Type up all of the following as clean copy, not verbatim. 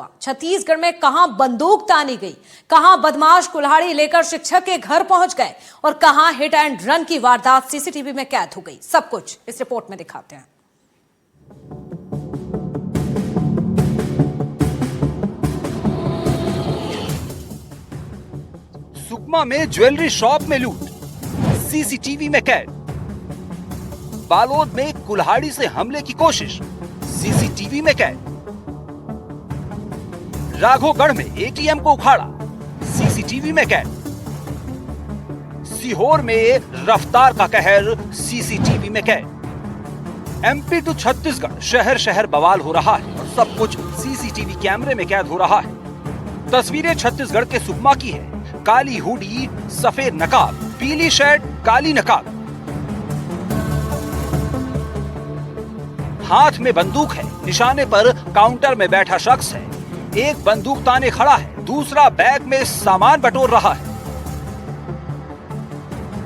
हुआ? छत्तीसगढ़ में कहां बंदूक तानी गई, कहां बदमाश कुल्हाड़ी लेकर शिक्षक के घर पहुंच गए और कहां हिट एंड रन की वारदात सीसीटीवी में कैद हो गई, सब कुछ इस रिपोर्ट में दिखाते हैं। सुकमा में ज्वेलरी शॉप में लूट, सीसीटीवी में कैद। बालोद में कुल्हाड़ी से हमले की कोशिश, सीसीटीवी में कैद। राघोगढ़ में एटीएम को उखाड़ा, सीसीटीवी में कैद। सीहोर में रफ्तार का कहर, सीसीटीवी में कैद। एमपी टू छत्तीसगढ़ शहर शहर बवाल हो रहा है और सब कुछ सीसीटीवी कैमरे में कैद हो रहा है। तस्वीरें छत्तीसगढ़ के सुकमा की है। काली हुडी, सफेद नकाब, पीली शर्ट, काली नकाब, हाथ में बंदूक है, निशाने पर काउंटर में बैठा शख्स है। एक बंदूक ताने खड़ा है, दूसरा बैग में सामान बटोर रहा है।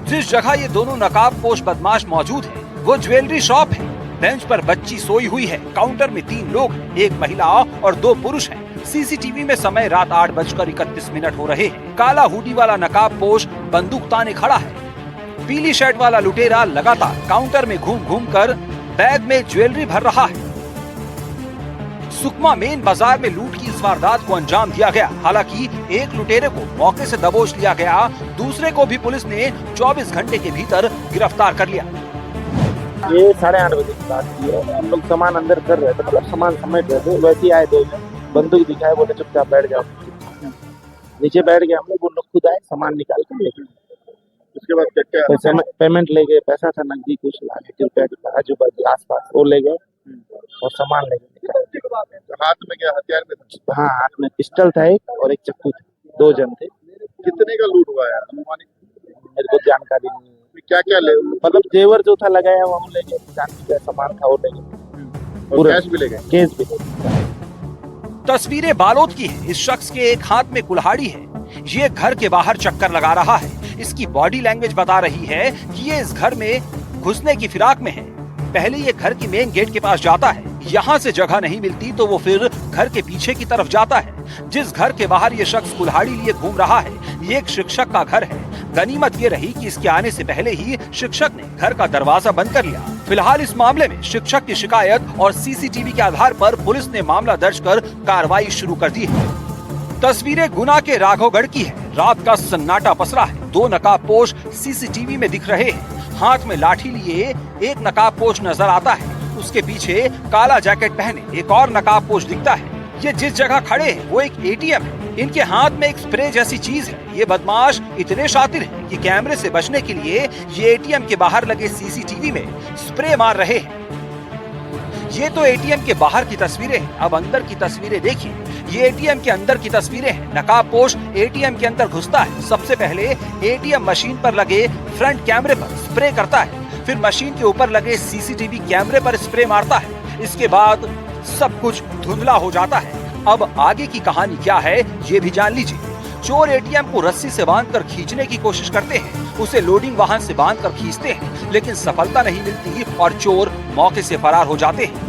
जिस जगह ये दोनों नकाबपोश बदमाश मौजूद है वो ज्वेलरी शॉप है। बेंच पर बच्ची सोई हुई है, काउंटर में 3 लोग, एक महिला और 2 पुरुष हैं। सीसीटीवी में समय रात 8:31 हो रहे हैं। काला हुडी वाला नकाबपोश बंदूक ताने खड़ा है। पीली शर्ट वाला लुटेरा लगातार काउंटर में घूम घूम कर बैग में ज्वेलरी भर रहा है। सुकमा मेन बाजार में लूट की इस वारदात को अंजाम दिया गया। हालांकि एक लुटेरे को मौके से दबोच लिया गया, दूसरे को भी पुलिस ने 24 घंटे के भीतर गिरफ्तार कर लिया। ये 8:30 बजे की बात की है। हम लोग सामान अंदर कर रहे थे, मतलब सामान समेट रहे थे, वैसे ही आए 2 जन, बंदूक दिखाए, बोले चुपचाप बैठ जाओ। नीचे बैठ गए हम लोग, वो लोग खुद आए, सामान निकाल कर लेके। उसके बाद क्या पेमेंट ले गए, पैसा था नकदी कुछ लाख रुपया के आजू बाजू आस पास, वो ले गए और सामान ले गए। हाथ में क्या हथियार में था? हाँ, हाथ में पिस्टल था एक और एक चाकू था। 2 जन थे। कितने का लूट हुआ है अनुमानित? मेरे को जानकारी नहीं है। क्या क्या ले, मतलब जेवर जो था लगाया वो ले गए, चांदी का सामान था वो ले गए, और कैश भी ले गए? केस भी ले गए। तस्वीरें बालोद की है। इस शख्स के एक हाथ में कुल्हाड़ी है। ये घर के बाहर चक्कर लगा रहा है। इसकी बॉडी लैंग्वेज बता रही है कि ये इस घर में घुसने की फिराक में है। पहले ये घर की मेन गेट के पास जाता है, यहाँ से जगह नहीं मिलती तो वो फिर घर के पीछे की तरफ जाता है। जिस घर के बाहर ये शख्स कुल्हाड़ी लिए घूम रहा है ये एक शिक्षक का घर है। गनीमत ये रही कि इसके आने से पहले ही शिक्षक ने घर का दरवाजा बंद कर लिया। फिलहाल इस मामले में शिक्षक की शिकायत और सीसीटीवी के आधार पर पुलिस ने मामला दर्ज कर कार्रवाई शुरू कर दी है। तस्वीरें गुना के राघोगढ़ की है। रात का सन्नाटा पसरा है। 2 नकाबपोश सीसीटीवी में दिख रहे हैं। हाथ में लाठी लिए एक नकाबपोश नजर आता है। उसके पीछे काला जैकेट पहने एक और नकाबपोश दिखता है। ये जिस जगह खड़े हैं वो एक एटीएम है। इनके हाथ में एक स्प्रे जैसी चीज है। ये बदमाश इतने शातिर हैं कि कैमरे से बचने के लिए ये एटीएम के बाहर लगे सीसीटीवी में स्प्रे मार रहे हैं। ये तो एटीएम के बाहर की तस्वीरें हैं। अब अंदर की तस्वीरें देखिए। ये एटीएम के अंदर की तस्वीरें हैं। नकाबपोश एटीएम के अंदर घुसता है। सबसे पहले एटीएम मशीन पर लगे फ्रंट कैमरे पर स्प्रे करता है, फिर मशीन के ऊपर लगे सीसीटीवी कैमरे पर स्प्रे मारता है। इसके बाद सब कुछ धुंधला हो जाता है। अब आगे की कहानी क्या है ये भी जान लीजिए। चोर एटीएम को रस्सी से बांधकर खींचने की कोशिश करते हैं। उसे लोडिंग वाहन से बांधकर खींचते हैं, लेकिन सफलता नहीं मिलती और चोर मौके से फरार हो जाते हैं।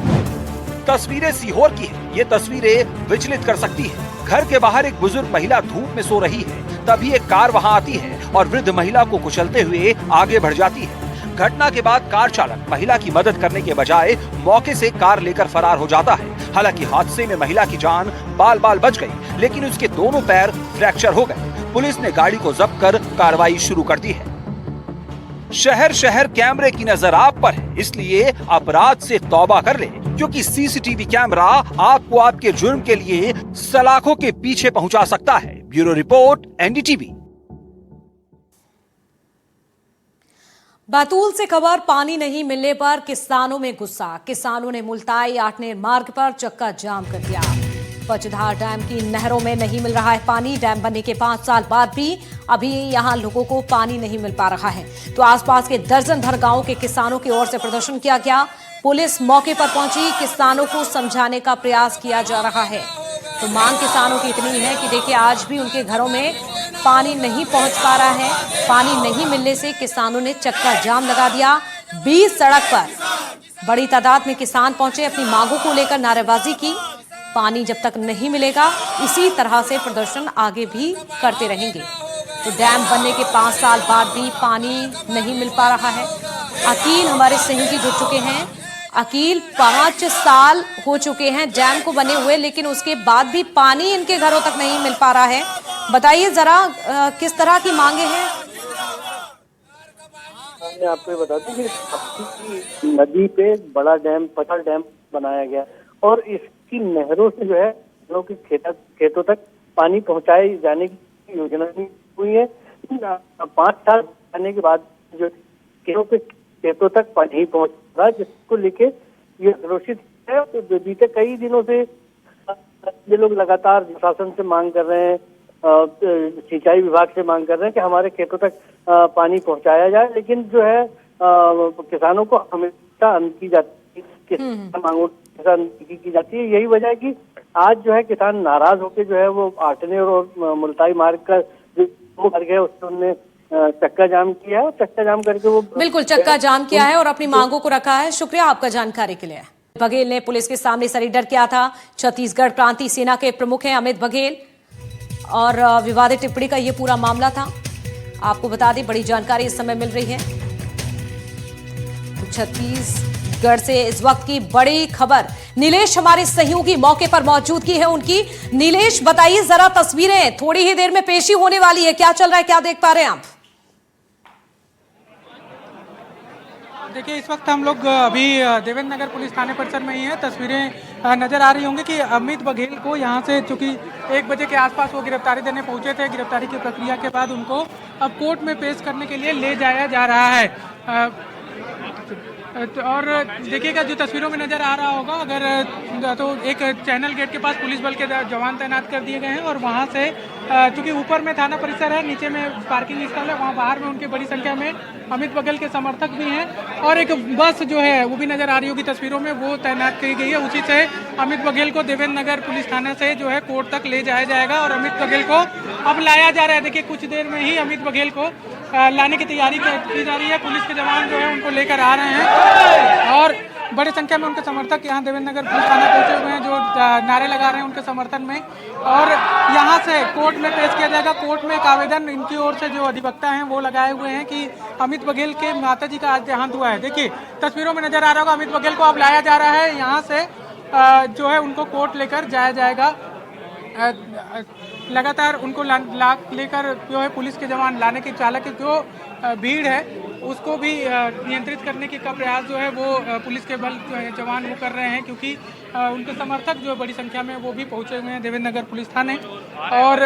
तस्वीरें सीहोर की है। ये तस्वीरें विचलित कर सकती है। घर के बाहर एक बुजुर्ग महिला धूप में सो रही है। तभी एक कार वहां आती है और वृद्ध महिला को कुचलते हुए आगे बढ़ जाती है। घटना के बाद कार चालक महिला की मदद करने के बजाय मौके से कार लेकर फरार हो जाता है। हालांकि हादसे में महिला की जान बाल बाल बच गई, लेकिन उसके दोनों पैर फ्रैक्चर हो गए। पुलिस ने गाड़ी को जब्त कर कार्रवाई शुरू कर दी है। शहर शहर कैमरे की नजर आप पर है, इसलिए अपराध से तौबा कर ले, क्योंकि सीसीटीवी कैमरा आपको आपके जुर्म के लिए सलाखों के पीछे पहुंचा सकता है। Bureau report, NDTV. बैतूल से खबर, पानी नहीं मिलने पर किसानों में गुस्सा। किसानों ने मुल्ताई आठनेर मार्ग पर चक्का जाम कर दिया। पचधार डैम की नहरों में नहीं मिल रहा है पानी। डैम बनने के 5 साल बाद भी अभी यहां लोगों को पानी नहीं मिल पा रहा है। तो आसपास के दर्जन भर गांवों के किसानों की ओर से प्रदर्शन किया गया। पुलिस मौके पर पहुंची, किसानों को समझाने का प्रयास किया जा रहा है। तो मांग किसानों की इतनी है कि देखिए आज भी उनके घरों में पानी नहीं पहुंच पा रहा है। पानी नहीं मिलने से किसानों ने चक्का जाम लगा दिया। 20 सड़क पर बड़ी तादाद में किसान पहुंचे, अपनी मांगों को लेकर नारेबाजी की। पानी जब तक नहीं मिलेगा इसी तरह से प्रदर्शन आगे भी करते रहेंगे। तो डैम बनने के 5 साल बाद भी पानी नहीं मिल पा रहा है। अकील हमारे सहयोगी जुड़ चुके हैं। अकील, 5 साल हो चुके हैं डैम को बने हुए, लेकिन उसके बाद भी पानी इनके घरों तक नहीं मिल पा रहा है। बताइए जरा किस तरह की मांगे हैं? मैं आपको ये बता दूं कि नदी पे बड़ा डैम, फसल डैम बनाया गया और इसकी नहरों से जो है लोगों के खेतों तक पानी पहुंचाए जाने की योजना हुई है। 5 साल आने के बाद जो खेतों तक पानी नहीं पहुंच रहा, जिसको लेके ये घोषित है। तो बीते कई दिनों से ये लोग लगातार प्रशासन से मांग कर रहे हैं, सिंचाई विभाग से मांग कर रहे हैं कि हमारे खेतों तक पानी पहुंचाया जाए, लेकिन जो है किसानों को हमेशा अनकी जाती है, किसान मांगों की जाती है। यही वजह है कि आज जो है किसान नाराज होकर जो है वो आटने और मुल्ताई मार्ग का जो मार्ग है उसमें उन्होंने चक्का जाम किया है। चक्का जाम करके वो बिल्कुल चक्का जाम किया है और अपनी मांगों को रखा है। शुक्रिया आपका जानकारी के लिए। बघेल ने पुलिस के सामने सरेंडर किया था। छत्तीसगढ़ क्रांति सेना के प्रमुख हैं अमित बघेल, और विवादित टिप्पणी का ये पूरा मामला था। आपको बता दें, बड़ी जानकारी इस समय मिल रही है। छत्तीसगढ़ से इस वक्त की बड़ी खबर। नीलेश हमारे सहयोगी मौके पर मौजूदगी है उनकी। नीलेश, बताइए जरा, तस्वीरें थोड़ी ही देर में पेशी होने वाली है, क्या चल रहा है, क्या देख पा रहे हैं आप? देखिए, इस वक्त हम लोग अभी देवेंद्र नगर पुलिस थाने परिसर में ही हैं। तस्वीरें नजर आ रही होंगी कि अमित बघेल को यहाँ से, चूंकि 1 बजे के आसपास वो गिरफ्तारी देने पहुंचे थे, गिरफ्तारी की प्रक्रिया के बाद उनको अब कोर्ट में पेश करने के लिए ले जाया जा रहा है। और देखिएगा, जो तस्वीरों में नजर आ रहा होगा, अगर तो एक चैनल गेट के पास पुलिस बल के जवान तैनात कर दिए गए हैं और वहां से, चूंकि ऊपर में थाना परिसर है, नीचे में पार्किंग स्थल है, वहां बाहर में उनके बड़ी संख्या में अमित बघेल के समर्थक भी हैं और एक बस जो है वो भी नजर आ रही होगी तस्वीरों में, वो तैनात की गई है। उसी से अमित बघेल को देवेंद्र नगर पुलिस थाना से जो है कोर्ट तक ले जाया जाएगा और अमित बघेल को अब लाया जा रहा है। देखिए, कुछ देर में ही अमित बघेल को लाने की तैयारी की जा रही है। पुलिस के जवान जो है उनको लेकर आ रहे हैं और बड़ी संख्या में उनके समर्थक यहाँ देवेंद्र नगर पुलिस थाना पहुंचे हुए हैं, जो नारे लगा रहे हैं उनके समर्थन में, और यहाँ से कोर्ट में पेश किया जाएगा। कोर्ट में एक आवेदन इनकी ओर से जो अधिवक्ता हैं वो लगाए हुए हैं कि अमित बघेल के माताजी का आज देहांत हुआ है। देखिए, तस्वीरों में नजर आ रहा होगा, अमित बघेल को अब लाया जा रहा है। यहाँ से जो है उनको कोर्ट लेकर जाया जाएगा। लगातार उनको लेकर जो है पुलिस के जवान लाने के, चालक की जो भीड़ है उसको भी नियंत्रित करने की का प्रयास जो है वो पुलिस के बल जवान वो कर रहे हैं, क्योंकि उनके समर्थक जो बड़ी संख्या में वो भी पहुंचे हुए हैं देवेंद्र नगर पुलिस थाने। और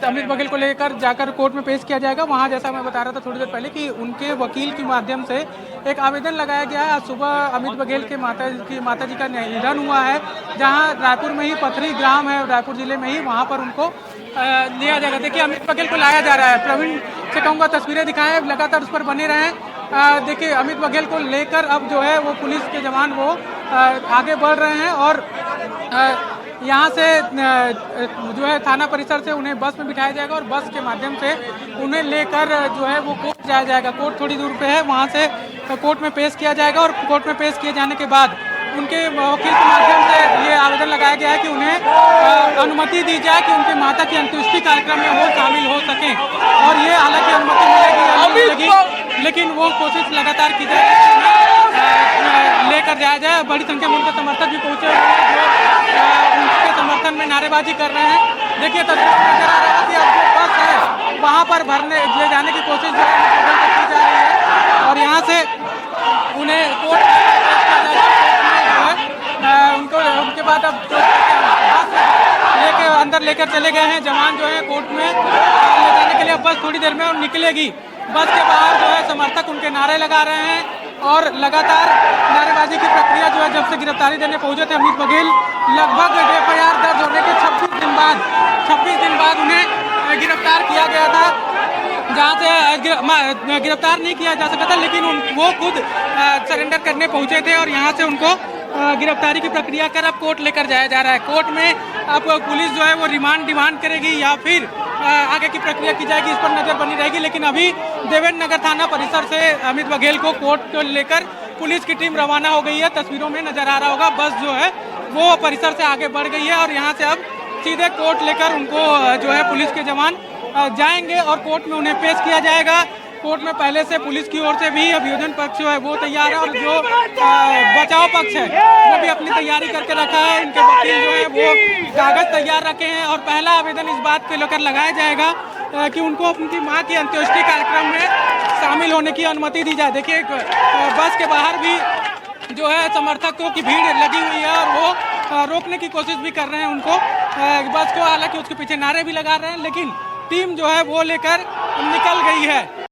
अमित बघेल को लेकर जाकर कोर्ट में पेश किया जाएगा। वहां जैसा मैं बता रहा था थोड़ी देर पहले कि उनके वकील के माध्यम से एक आवेदन लगाया गया है। आज सुबह अमित बघेल के माताजी का निधन हुआ है, जहां रायपुर में ही पथरी ग्राम है, रायपुर जिले में ही, वहां पर उनको लिया जाएगा। देखिए, अमित बघेल को लाया जा रहा है। प्रवीण से कहूँगा तस्वीरें दिखाएं, लगातार उस पर बने रहें। देखिए, अमित बघेल को लेकर अब जो है वो पुलिस के जवान वो आगे बढ़ रहे हैं और यहाँ से जो है थाना परिसर से उन्हें बस में बिठाया जाएगा और बस के माध्यम से उन्हें लेकर जो है वो कोर्ट जाया जाएगा। कोर्ट थोड़ी दूर पे है, वहाँ से कोर्ट में पेश किया जाएगा और कोर्ट में पेश किए जाने के बाद उनके वकील के माध्यम से ये आवेदन लगाया गया है कि उन्हें अनुमति दी जाए कि उनके माता की अंत्येष्टि कार्यक्रम में वो शामिल हो सकें। और ये हालांकि अनुमति मिलेगी, लेकिन वो कोशिश लगातार की जाए लेकर जाया जाए। बड़ी संख्या में उनके समर्थक भी पहुंचे हुए हैं जो उनके समर्थन में नारेबाजी कर रहे हैं। देखिए, तस्वीर में नजर आ रहा है कि अब जो बस है वहाँ पर भरने ले जाने की कोशिश जो है की जा रही है और यहाँ से उन्हें कोर्ट उनको उनके बाद अब अंदर लेकर चले गए हैं जवान जो है कोर्ट में ले जाने के लिए। अब बस थोड़ी देर में निकलेगी। बस के बाहर जो है समर्थक उनके नारे लगा रहे हैं और लगातार नारेबाजी की प्रक्रिया जो है, जब से गिरफ्तारी देने पहुंचे थे अमित बघेल, लगभग FIR दर्ज होने के 26 दिन बाद उन्हें गिरफ्तार किया गया था, जहाँ से गिरफ्तार नहीं किया जा सका था, लेकिन वो खुद सरेंडर करने पहुंचे थे और यहाँ से उनको गिरफ्तारी की प्रक्रिया कर अब कोर्ट लेकर जाया जा रहा है। कोर्ट में अब पुलिस जो है वो रिमांड डिमांड करेगी या फिर आगे की प्रक्रिया की जाएगी, इस पर नजर बनी रहेगी। लेकिन अभी देवेंद्र नगर थाना परिसर से अमित बघेल को कोर्ट को लेकर पुलिस की टीम रवाना हो गई है। तस्वीरों में नजर आ रहा होगा, बस जो है वो परिसर से आगे बढ़ गई है और यहाँ से अब सीधे कोर्ट लेकर उनको जो है पुलिस के जवान जाएंगे और कोर्ट में उन्हें पेश किया जाएगा। कोर्ट में पहले से पुलिस की ओर से भी अभियोजन पक्ष जो है वो तैयार है और जो बचाव पक्ष है वो भी अपनी तैयारी करके रखा है। उनके वकील जो है वो कागज तैयार रखे हैं और पहला आवेदन इस बात को लेकर लगाया जाएगा कि उनको उनकी मां की अंत्येष्टि कार्यक्रम में शामिल होने की अनुमति दी जाए। देखिए बस के बाहर भी जो है समर्थकों की भीड़ लगी हुई है और वो रोकने की कोशिश भी कर रहे हैं उनको बस को, हालांकि उसके पीछे नारे भी लगा रहे हैं, लेकिन टीम जो है वो लेकर निकल गई है।